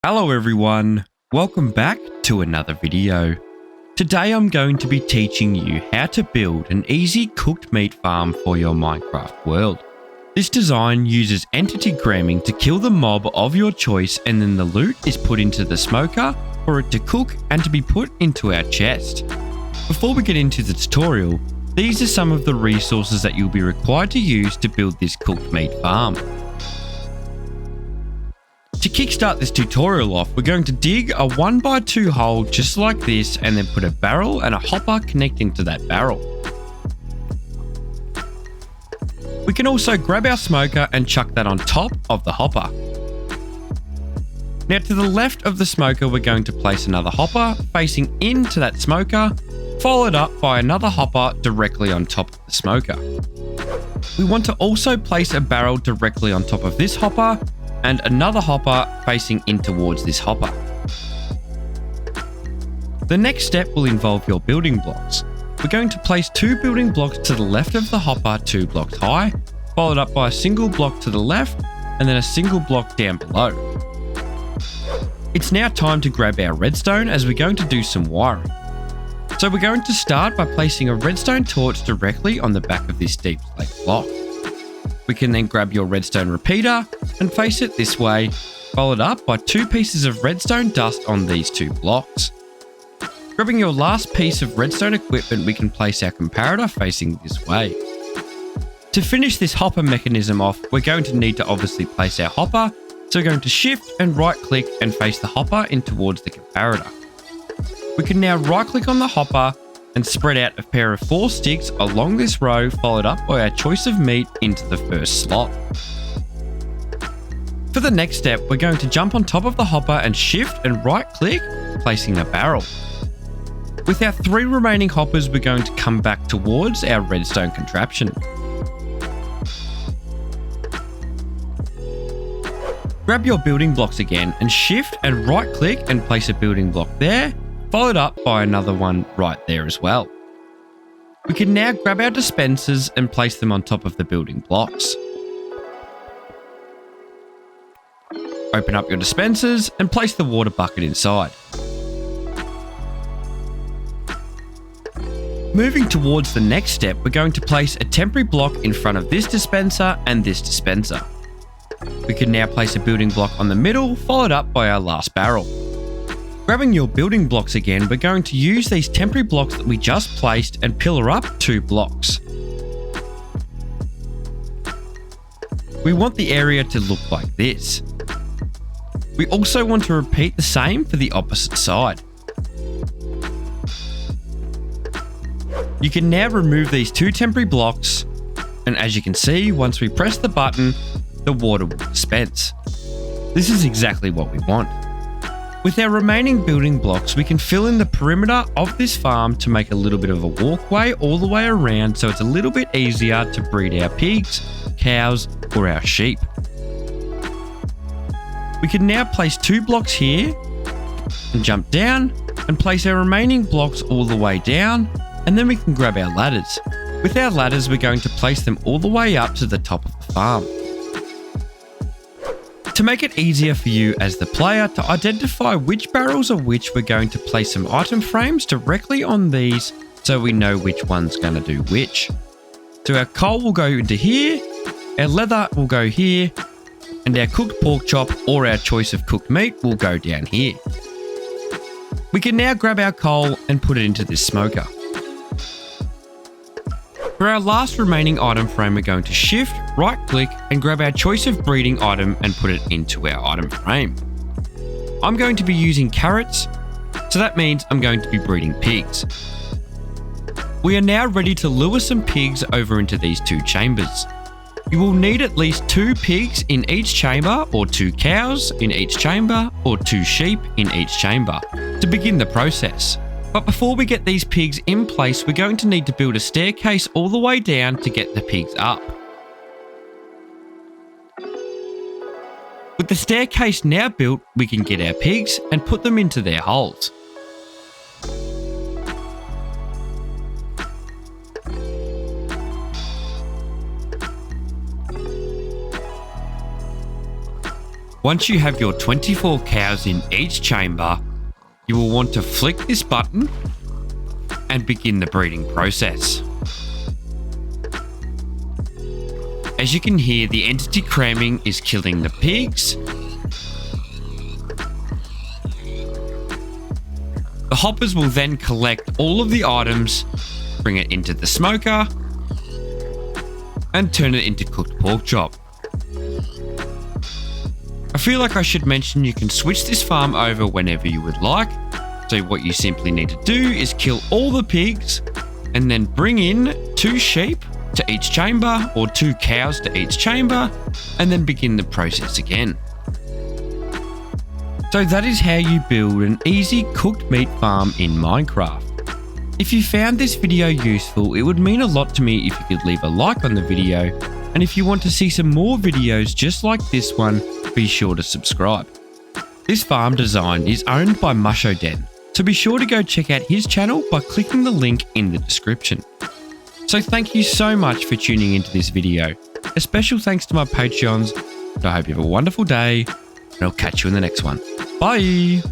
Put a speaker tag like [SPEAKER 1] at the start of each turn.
[SPEAKER 1] Hello everyone, welcome back to another video. Today I'm going to be teaching you how to build an easy cooked meat farm for your Minecraft world. This design uses entity cramming to kill the mob of your choice, and then the loot is put into the smoker for it to cook and to be put into our chest. Before we get into the tutorial, these are some of the resources that you'll be required to use to build this cooked meat farm. To kickstart this tutorial off, we're going to dig a 1x2 hole just like this and then put a barrel and a hopper connecting to that barrel. We can also grab our smoker and chuck that on top of the hopper. Now to the left of the smoker, we're going to place another hopper facing into that smoker, followed up by another hopper directly on top of the smoker. We want to also place a barrel directly on top of this hopper and another hopper facing in towards this hopper. The next step will involve your building blocks. We're going to place 2 building blocks to the left of the hopper 2 blocks high, followed up by a single block to the left and then a single block down below. It's now time to grab our redstone as we're going to do some wiring. So we're going to start by placing a redstone torch directly on the back of this deep slate block. We can then grab your redstone repeater and face it this way, followed up by 2 pieces of redstone dust on these 2 blocks. Grabbing your last piece of redstone equipment, we can place our comparator facing this way. To finish this hopper mechanism off, we're going to need to obviously place our hopper, so we're going to shift and right click and face the hopper in towards the comparator. We can now right click on the hopper and spread out a pair of 4 sticks along this row, followed up by our choice of meat into the first slot. For the next step, we're going to jump on top of the hopper and shift and right click, placing a barrel. With our 3 remaining hoppers, we're going to come back towards our redstone contraption. Grab your building blocks again and shift and right click and place a building block there, followed up by another one right there as well. We can now grab our dispensers and place them on top of the building blocks. Open up your dispensers and place the water bucket inside. Moving towards the next step, we're going to place a temporary block in front of this dispenser and this dispenser. We can now place a building block on the middle, followed up by our last barrel. Grabbing your building blocks again, we're going to use these temporary blocks that we just placed and pillar up 2 blocks. We want the area to look like this. We also want to repeat the same for the opposite side. You can now remove these 2 temporary blocks, and as you can see, once we press the button, the water will dispense. This is exactly what we want. With our remaining building blocks, we can fill in the perimeter of this farm to make a little bit of a walkway all the way around, so it's a little bit easier to breed our pigs, cows, or our sheep. We can now place 2 blocks here and jump down and place our remaining blocks all the way down, and then we can grab our ladders. With our ladders, we're going to place them all the way up to the top of the farm. To make it easier for you as the player to identify which barrels are which, we're going to place some item frames directly on these so we know which one's going to do which. So our coal will go into here, our leather will go here, and our cooked pork chop or our choice of cooked meat will go down here. We can now grab our coal and put it into this smoker. For our last remaining item frame, we're going to shift, right click and grab our choice of breeding item and put it into our item frame. I'm going to be using carrots, so that means I'm going to be breeding pigs. We are now ready to lure some pigs over into these 2 chambers. You will need at least 2 pigs in each chamber, or 2 cows in each chamber, or 2 sheep in each chamber to begin the process. But before we get these pigs in place, we're going to need to build a staircase all the way down to get the pigs up. With the staircase now built, we can get our pigs and put them into their holes. Once you have your 24 cows in each chamber, you will want to flick this button and begin the breeding process. As you can hear, the entity cramming is killing the pigs. The hoppers will then collect all of the items, bring it into the smoker, and turn it into cooked pork chop. I feel like I should mention you can switch this farm over whenever you would like. So what you simply need to do is kill all the pigs and then bring in 2 sheep to each chamber or 2 cows to each chamber and then begin the process again. So that is how you build an easy cooked meat farm in Minecraft. If you found this video useful, it would mean a lot to me if you could leave a like on the video, and if you want to see some more videos just like this one, be sure to subscribe. This farm design is owned by Mushoden, so be sure to go check out his channel by clicking the link in the description. So thank you so much for tuning into this video. A special thanks to my Patreons, and I hope you have a wonderful day, and I'll catch you in the next one. Bye!